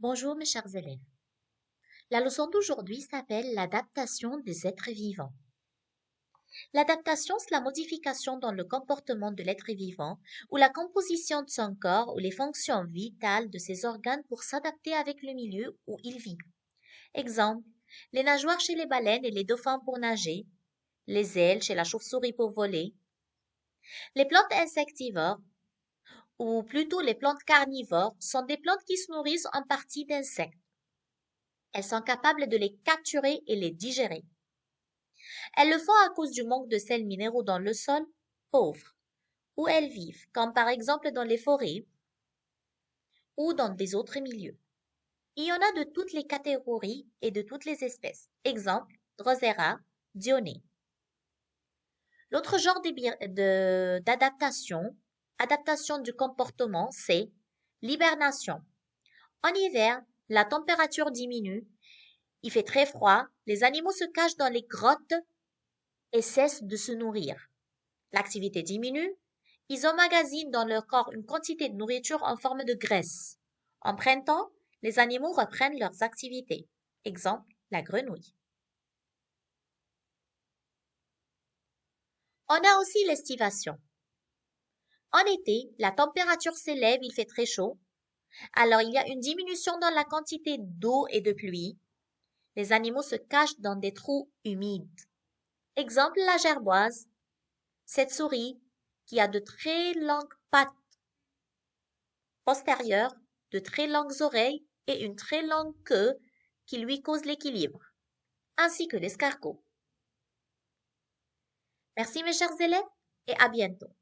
Bonjour mes chers élèves. La leçon d'aujourd'hui s'appelle l'adaptation des êtres vivants. L'adaptation, c'est la modification dans le comportement de l'être vivant ou la composition de son corps ou les fonctions vitales de ses organes pour s'adapter avec le milieu où il vit. Exemple, les nageoires chez les baleines et les dauphins pour nager, les ailes chez la chauve-souris pour voler. Les plantes insectivores, ou plutôt les plantes carnivores, sont des plantes qui se nourrissent en partie d'insectes. Elles sont capables de les capturer et les digérer. Elles le font à cause du manque de sels minéraux dans le sol pauvre où elles vivent, comme par exemple dans les forêts ou dans des autres milieux. Il y en a de toutes les catégories et de toutes les espèces. Exemple, Drosera, Dionée. L'autre genre d'adaptation, adaptation du comportement, c'est l'hibernation. En hiver, la température diminue, il fait très froid, les animaux se cachent dans les grottes et cessent de se nourrir. L'activité diminue, ils emmagasinent dans leur corps une quantité de nourriture en forme de graisse. En printemps, les animaux reprennent leurs activités. Exemple, la grenouille. On a aussi l'estivation. En été, la température s'élève, il fait très chaud. Alors il y a une diminution dans la quantité d'eau et de pluie. Les animaux se cachent dans des trous humides. Exemple, la gerboise. Cette souris qui a de très longues pattes postérieures, de très longues oreilles et une très longue queue qui lui cause l'équilibre, ainsi que l'escargot. Merci mes chers élèves et à bientôt.